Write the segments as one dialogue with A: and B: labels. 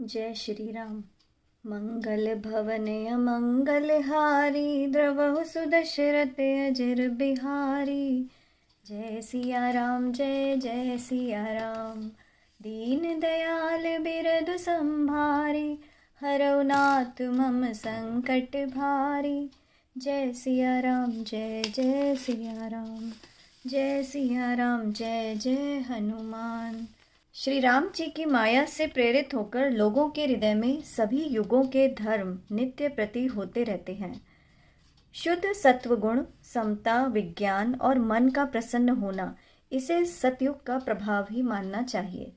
A: जय श्री राम। मंगल भवनय मंगलहारी द्रवहु सुदशरथ अजर बिहारी। जय सिया राम जय जय सिया राम। दीन दयाल बिरधु संभारी हरौ नाथ मम संकट भारी। जय सिया राम जय जय सिया राम। जय सिया राम जय जय हनुमान। श्री राम जी की माया से प्रेरित होकर लोगों के हृदय में सभी युगों के धर्म नित्य प्रतीत होते रहते हैं। शुद्ध सत्वगुण, समता, विज्ञान और मन का प्रसन्न होना, इसे सतयुग का प्रभाव ही मानना चाहिए।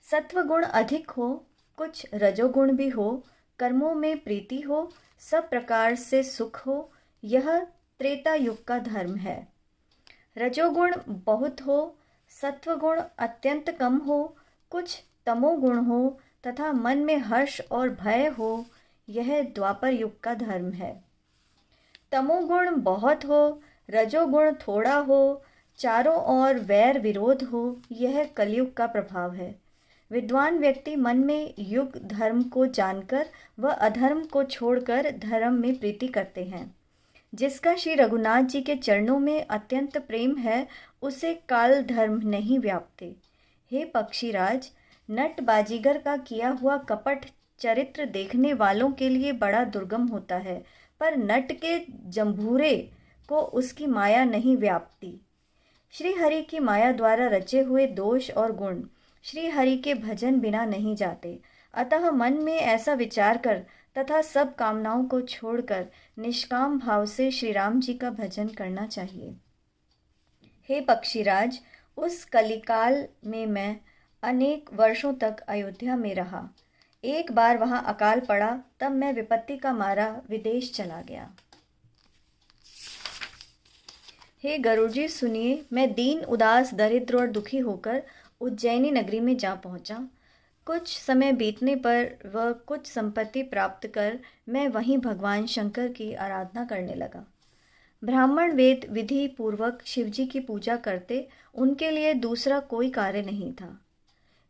A: सत्वगुण अधिक हो, कुछ रजोगुण भी हो, कर्मों में प्रीति हो, सब प्रकार से सुख हो, यह त्रेता युग का धर्म है। रजोगुण बहुत हो, सत्वगुण अत्यंत कम हो, कुछ तमोगुण हो तथा मन में हर्ष और भय हो, यह द्वापर युग का धर्म है। तमोगुण बहुत हो, रजोगुण थोड़ा हो, चारों ओर वैर विरोध हो, यह कलयुग का प्रभाव है। विद्वान व्यक्ति मन में युग धर्म को जानकर व अधर्म को छोड़कर धर्म में प्रीति करते हैं। जिसका श्री रघुनाथ जी के चरणों में अत्यंत प्रेम है, उसे काल धर्म नहीं व्यापते। हे पक्षीराज, नट बाजीगर का किया हुआ कपट चरित्र देखने वालों के लिए बड़ा दुर्गम होता है, पर नट के जंभूरे को उसकी माया नहीं व्यापती। श्री हरि की माया द्वारा रचे हुए दोष और गुण श्री हरि के भजन बिना नहीं जाते। अतः मन में ऐसा विचार कर तथा सब कामनाओं को छोड़कर निष्काम भाव से श्री राम जी का भजन करना चाहिए। हे पक्षीराज, उस कलिकाल में मैं अनेक वर्षों तक अयोध्या में रहा। एक बार वहां अकाल पड़ा, तब मैं विपत्ति का मारा विदेश चला गया। हे गरुड़ जी सुनिए, मैं दीन उदास दरिद्र और दुखी होकर उज्जैनी नगरी में जा पहुंचा। कुछ समय बीतने पर वह कुछ संपत्ति प्राप्त कर मैं वहीं भगवान शंकर की आराधना करने लगा। ब्राह्मण वेद विधि पूर्वक शिवजी की पूजा करते, उनके लिए दूसरा कोई कार्य नहीं था।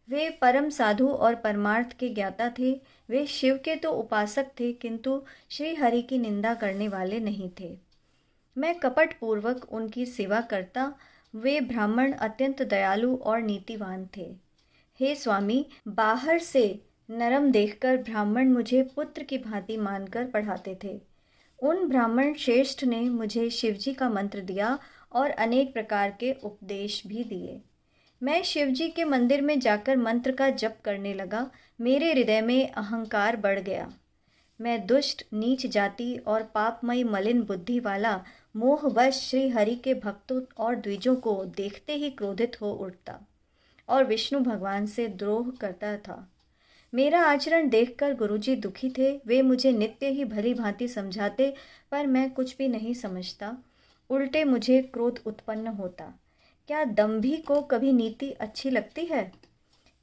A: वे परम साधु और परमार्थ के ज्ञाता थे। वे शिव के तो उपासक थे, किंतु श्री हरि की निंदा करने वाले नहीं थे। मैं कपट पूर्वक उनकी सेवा करता। वे ब्राह्मण अत्यंत दयालु और नीतिवान थे। हे स्वामी, बाहर से नरम देखकर ब्राह्मण मुझे पुत्र की भांति मानकर पढ़ाते थे। उन ब्राह्मण श्रेष्ठ ने मुझे शिवजी का मंत्र दिया और अनेक प्रकार के उपदेश भी दिए। मैं शिवजी के मंदिर में जाकर मंत्र का जप करने लगा। मेरे हृदय में अहंकार बढ़ गया। मैं दुष्ट, नीच जाति और पापमयी मलिन बुद्धि वाला मोहवश श्री हरि के भक्तों और द्विजों को देखते ही क्रोधित हो उठता और विष्णु भगवान से द्रोह करता था। मेरा आचरण देखकर गुरुजी दुखी थे। वे मुझे नित्य ही भली भांति समझाते, पर मैं कुछ भी नहीं समझता। उल्टे मुझे क्रोध उत्पन्न होता। क्या दंभी को कभी नीति अच्छी लगती है?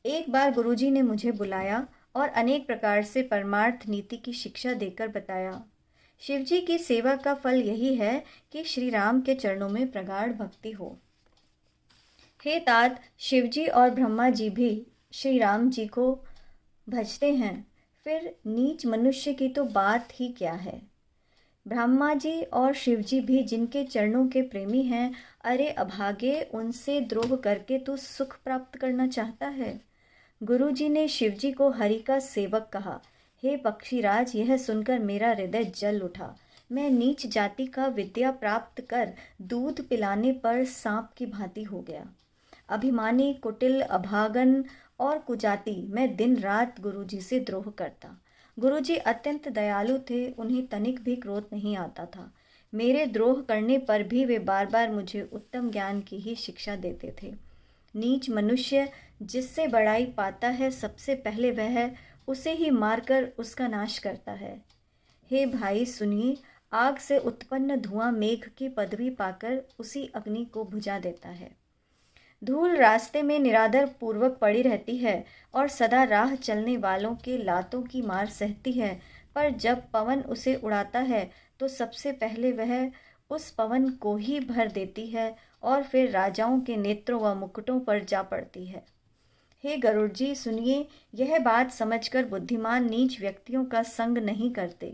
A: एक बार गुरुजी ने मुझे बुलाया और अनेक प्रकार से परमार्थ नीति की शिक्षा देकर बताया। शिवजी की सेवा का फल यही है कि श्री राम के चरणों में प्रगाढ़ भक्ति हो। हे तात, शिवजी और ब्रह्मा जी भी श्री राम जी को भजते हैं, फिर नीच मनुष्य की तो बात ही क्या है। ब्रह्मा जी और शिवजी भी जिनके चरणों के प्रेमी हैं, अरे अभागे, उनसे द्रोह करके तू सुख प्राप्त करना चाहता है। गुरु जी ने शिवजी को हरि का सेवक कहा। हे पक्षीराज, यह सुनकर मेरा हृदय जल उठा। मैं नीच जाति का विद्या प्राप्त कर दूध पिलाने पर सांप की भांति हो गया। अभिमानी, कुटिल, अभागन और कुजाति मैं दिन रात गुरुजी से द्रोह करता। गुरुजी अत्यंत दयालु थे, उन्हें तनिक भी क्रोध नहीं आता था। मेरे द्रोह करने पर भी वे बार बार मुझे उत्तम ज्ञान की ही शिक्षा देते थे। नीच मनुष्य जिससे बड़ाई पाता है, सबसे पहले वह उसे ही मारकर उसका नाश करता है। हे भाई सुनिए, आग से उत्पन्न धुआं मेघ की पदवी पाकर उसी अग्नि को बुझा देता है। धूल रास्ते में निरादर पूर्वक पड़ी रहती है और सदा राह चलने वालों के लातों की मार सहती है, पर जब पवन उसे उड़ाता है तो सबसे पहले वह उस पवन को ही भर देती है और फिर राजाओं के नेत्रों व मुकुटों पर जा पड़ती है। हे गरुड़ जी सुनिए, यह बात समझकर बुद्धिमान नीच व्यक्तियों का संग नहीं करते।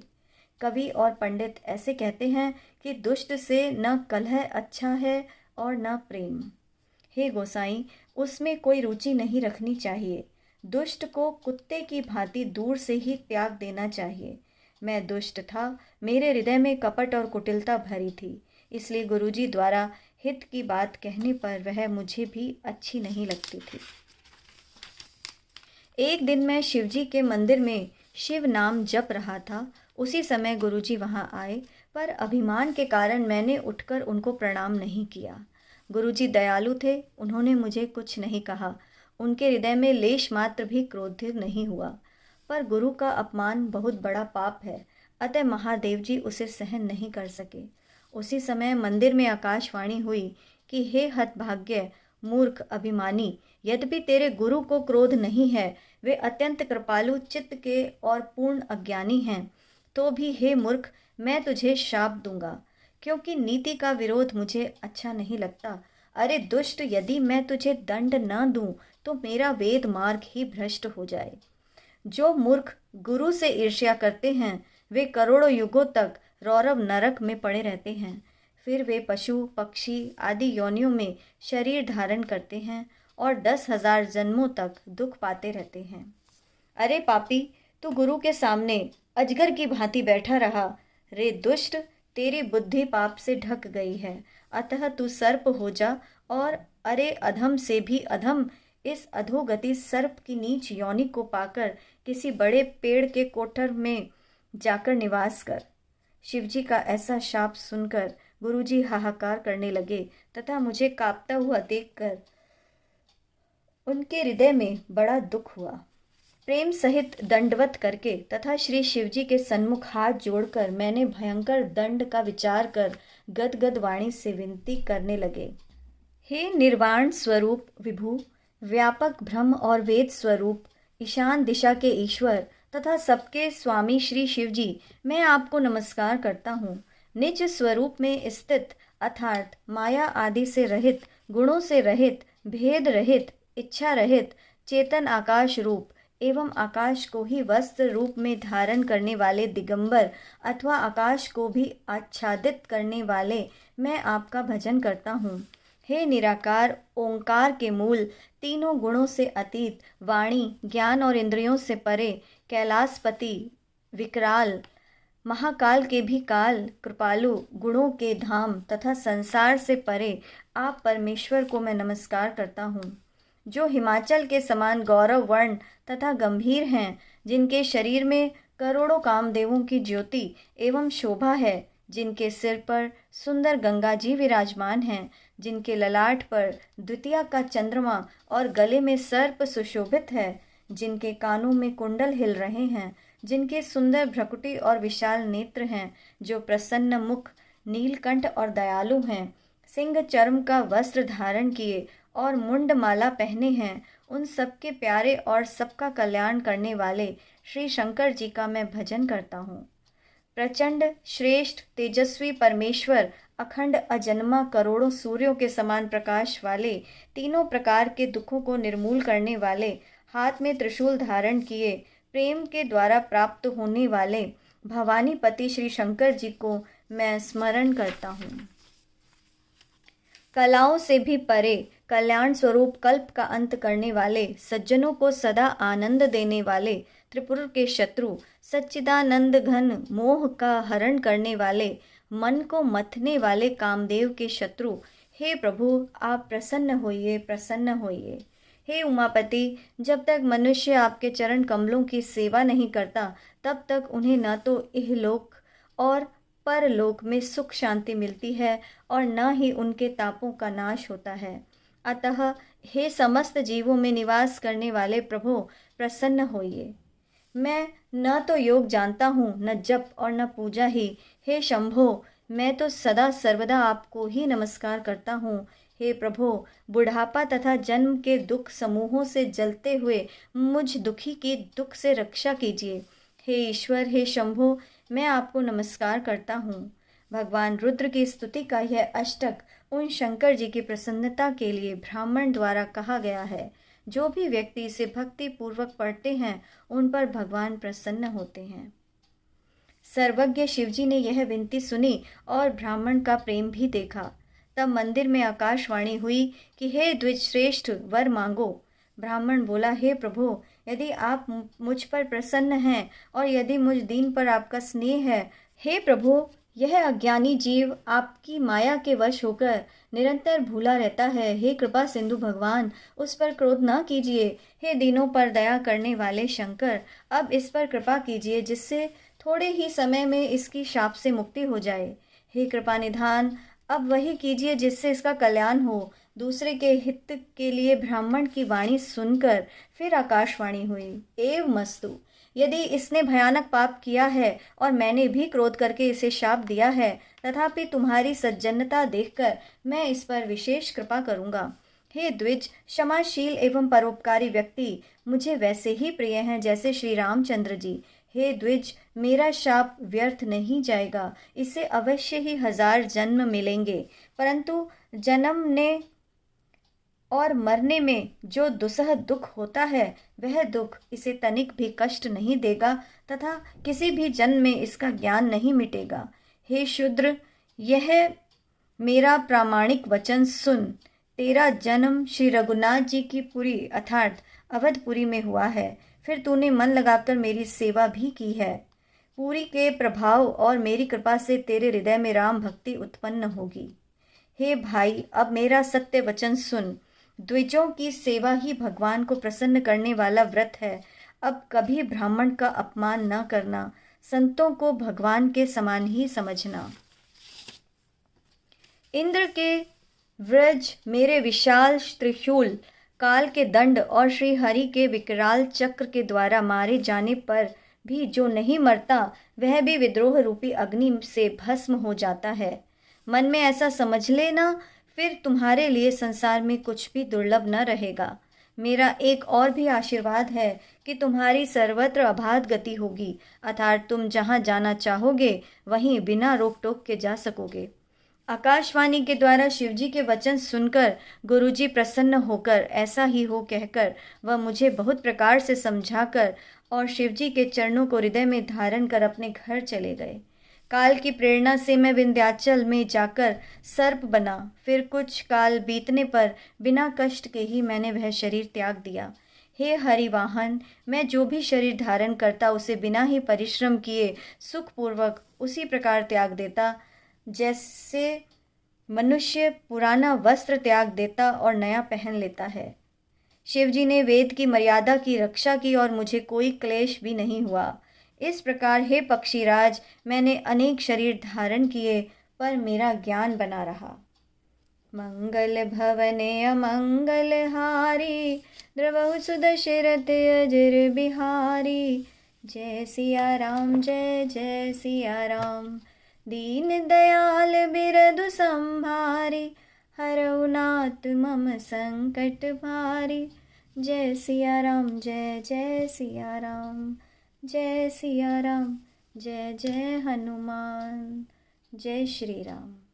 A: कवि और पंडित ऐसे कहते हैं कि दुष्ट से न कलह अच्छा है और न प्रेम। हे गोसाई, उसमें कोई रुचि नहीं रखनी चाहिए। दुष्ट को कुत्ते की भांति दूर से ही त्याग देना चाहिए। मैं दुष्ट था, मेरे हृदय में कपट और कुटिलता भरी थी, इसलिए गुरुजी द्वारा हित की बात कहने पर वह मुझे भी अच्छी नहीं लगती थी। एक दिन मैं शिवजी के मंदिर में शिव नाम जप रहा था। उसी समय गुरुजी वहां आए, पर अभिमान के कारण मैंने उठकर उनको प्रणाम नहीं किया। गुरुजी दयालु थे, उन्होंने मुझे कुछ नहीं कहा। उनके हृदय में लेश मात्र भी क्रोधित नहीं हुआ। पर गुरु का अपमान बहुत बड़ा पाप है, अतः महादेव जी उसे सहन नहीं कर सके। उसी समय मंदिर में आकाशवाणी हुई कि हे हतभाग्य, मूर्ख, अभिमानी, यद्यपि तेरे गुरु को क्रोध नहीं है, वे अत्यंत कृपालु चित्त के और पूर्ण अज्ञानी हैं, तो भी हे मूर्ख, मैं तुझे शाप दूंगा, क्योंकि नीति का विरोध मुझे अच्छा नहीं लगता। अरे दुष्ट, यदि मैं तुझे दंड न दूं तो मेरा वेद मार्ग ही भ्रष्ट हो जाए। जो मूर्ख गुरु से ईर्ष्या करते हैं, वे करोड़ों युगों तक रौरव नरक में पड़े रहते हैं। फिर वे पशु पक्षी आदि योनियों में शरीर धारण करते हैं और 10,000 जन्मों तक दुख पाते रहते हैं। अरे पापी, तू गुरु के सामने अजगर की भांति बैठा रहा। रे दुष्ट, तेरी बुद्धि पाप से ढक गई है, अतः तू सर्प हो जा। और अरे अधम से भी अधम, इस अधोगति सर्प की नीच योनि को पाकर किसी बड़े पेड़ के कोठर में जाकर निवास कर। शिवजी का ऐसा शाप सुनकर गुरुजी हाहाकार करने लगे तथा मुझे कांपता हुआ देखकर उनके हृदय में बड़ा दुख हुआ। प्रेम सहित दंडवत करके तथा श्री शिवजी के सन्मुख हाथ जोड़कर मैंने भयंकर दंड का विचार कर गदगद वाणी से विनती करने लगे। हे निर्वाण स्वरूप विभु, व्यापक ब्रह्म और वेद स्वरूप, ईशान दिशा के ईश्वर तथा सबके स्वामी श्री शिवजी, मैं आपको नमस्कार करता हूँ। निज स्वरूप में स्थित अर्थात माया आदि से रहित, गुणों से रहित, भेद रहित, इच्छा रहित, चेतन आकाश रूप एवं आकाश को ही वस्त्र रूप में धारण करने वाले दिगंबर अथवा आकाश को भी आच्छादित करने वाले, मैं आपका भजन करता हूँ। हे निराकार, ओंकार के मूल, तीनों गुणों से अतीत, वाणी, ज्ञान और इंद्रियों से परे, कैलाशपति, विकराल, महाकाल के भी काल, कृपालु, गुणों के धाम तथा संसार से परे, आप परमेश्वर को मैं नमस्कार करता हूँ। जो हिमाचल के समान गौरव वर्ण तथा गंभीर हैं, जिनके शरीर में करोड़ों कामदेवों की ज्योति एवं शोभा है, जिनके सिर पर सुंदर गंगा जी विराजमान हैं, जिनके ललाट पर द्वितीया का चंद्रमा और गले में सर्प सुशोभित है, जिनके कानों में कुंडल हिल रहे हैं, जिनके सुंदर भ्रकुटी और विशाल नेत्र हैं, जो प्रसन्न मुख, नीलकंठ और दयालु हैं, सिंह चर्म का वस्त्र धारण किए और मुंड माला पहने हैं, उन सबके प्यारे और सबका कल्याण करने वाले श्री शंकर जी का मैं भजन करता हूँ। प्रचंड, श्रेष्ठ, तेजस्वी परमेश्वर, अखंड, अजन्मा, करोड़ों सूर्यों के समान प्रकाश वाले, तीनों प्रकार के दुखों को निर्मूल करने वाले, हाथ में त्रिशूल धारण किए, प्रेम के द्वारा प्राप्त होने वाले भवानीपति श्री शंकर जी को मैं स्मरण करता हूँ। कलाओं से भी परे, कल्याण स्वरूप कल्प का अंत करने वाले, सज्जनों को सदा आनंद देने वाले, त्रिपुर के शत्रु, सच्चिदानंद घन, मोह का हरण करने वाले, मन को मथने वाले कामदेव के शत्रु, हे प्रभु, आप प्रसन्न होइए, प्रसन्न होइए। हे उमापति, जब तक मनुष्य आपके चरण कमलों की सेवा नहीं करता, तब तक उन्हें न तो इहलोक और परलोक में सुख शांति मिलती है और न ही उनके तापों का नाश होता है। अतः हे समस्त जीवों में निवास करने वाले प्रभु, प्रसन्न होइए। मैं न तो योग जानता हूँ, न जप और न पूजा ही। हे शंभो, मैं तो सदा सर्वदा आपको ही नमस्कार करता हूँ। हे प्रभु, बुढ़ापा तथा जन्म के दुख समूहों से जलते हुए मुझ दुखी की दुख से रक्षा कीजिए। हे ईश्वर, हे शंभो, मैं आपको नमस्कार करता हूँ। भगवान रुद्र की स्तुति का यह अष्टक उन शंकर जी की प्रसन्नता के लिए ब्राह्मण द्वारा कहा गया है, जो भी व्यक्ति इसे भक्ति पूर्वक पढ़ते हैं उन पर भगवान प्रसन्न होते हैं। सर्वज्ञ शिवजी ने यह विनती सुनी और ब्राह्मण का प्रेम भी देखा। तब मंदिर में आकाशवाणी हुई कि हे द्विजश्रेष्ठ, वर मांगो। ब्राह्मण बोला, हे प्रभु, यदि आप मुझ पर प्रसन्न हैं और यदि मुझ दीन पर आपका स्नेह है, हे प्रभु, यह अज्ञानी जीव आपकी माया के वश होकर निरंतर भूला रहता है। हे कृपा सिंधु भगवान, उस पर क्रोध न कीजिए। हे दीनों पर दया करने वाले शंकर, अब इस पर कृपा कीजिए जिससे थोड़े ही समय में इसकी शाप से मुक्ति हो जाए। हे कृपा निधान, अब वही कीजिए जिससे इसका कल्याण हो। दूसरे के हित के लिए ब्राह्मण की वाणी सुनकर फिर आकाशवाणी हुई, एव मस्तु, यदि इसने भयानक पाप किया है और मैंने भी क्रोध करके इसे शाप दिया है, तथापि तुम्हारी सज्जनता देखकर मैं इस पर विशेष कृपा करूंगा। हे द्विज, क्षमाशील एवं परोपकारी व्यक्ति मुझे वैसे ही प्रिय हैं जैसे श्री रामचंद्र जी। हे द्विज, मेरा शाप व्यर्थ नहीं जाएगा, इससे अवश्य ही 1000 जन्म मिलेंगे, परंतु जन्मने और मरने में जो दुसह दुख होता है वह दुख इसे तनिक भी कष्ट नहीं देगा तथा किसी भी जन्म में इसका ज्ञान नहीं मिटेगा। हे शूद्र, यह मेरा प्रामाणिक वचन सुन। तेरा जन्म श्री रघुनाथ जी की पुरी अर्थात अवधपुरी में हुआ है। फिर तूने मन लगाकर मेरी सेवा भी की है। पुरी के प्रभाव और मेरी कृपा से तेरे हृदय में राम भक्ति उत्पन्न होगी। हे भाई, अब मेरा सत्य वचन सुन। द्विजों की सेवा ही भगवान को प्रसन्न करने वाला व्रत है। अब कभी ब्राह्मण का अपमान न करना, संतों को भगवान के समान ही समझना। इंद्र के व्रज मेरे विशाल त्रिशूल, काल के दंड और श्री हरि के विकराल चक्र के द्वारा मारे जाने पर भी जो नहीं मरता वह भी विद्रोह रूपी अग्नि से भस्म हो जाता है। मन में ऐसा समझ लेना, फिर तुम्हारे लिए संसार में कुछ भी दुर्लभ न रहेगा। मेरा एक और भी आशीर्वाद है कि तुम्हारी सर्वत्र अबाध गति होगी, अर्थात तुम जहाँ जाना चाहोगे वहीं बिना रोक टोक के जा सकोगे। आकाशवाणी के द्वारा शिवजी के वचन सुनकर गुरुजी प्रसन्न होकर ऐसा ही हो कहकर वह मुझे बहुत प्रकार से समझाकर और शिवजी के चरणों को हृदय में धारण कर अपने घर चले गए। काल की प्रेरणा से मैं विंध्याचल में जाकर सर्प बना। फिर कुछ काल बीतने पर बिना कष्ट के ही मैंने वह शरीर त्याग दिया। हे हरिवाहन, मैं जो भी शरीर धारण करता उसे बिना ही परिश्रम किए सुखपूर्वक उसी प्रकार त्याग देता जैसे मनुष्य पुराना वस्त्र त्याग देता और नया पहन लेता है। शिवजी ने वेद की मर्यादा की रक्षा की और मुझे कोई क्लेश भी नहीं हुआ। इस प्रकार हे पक्षीराज, मैंने अनेक शरीर धारण किए पर मेरा ज्ञान बना रहा। मंगल भवने अमंगल हारी, द्रवहु सुदशरथ अजर बिहारी। जय सिया राम, जय जय सिया राम। दीन दयाल बिरधु संभारी, हरऊ नाथ मम संकट भारी। जय सिया राम, जय जय सिया राम। जय सिया राम, जय जय हनुमान। जय श्री राम।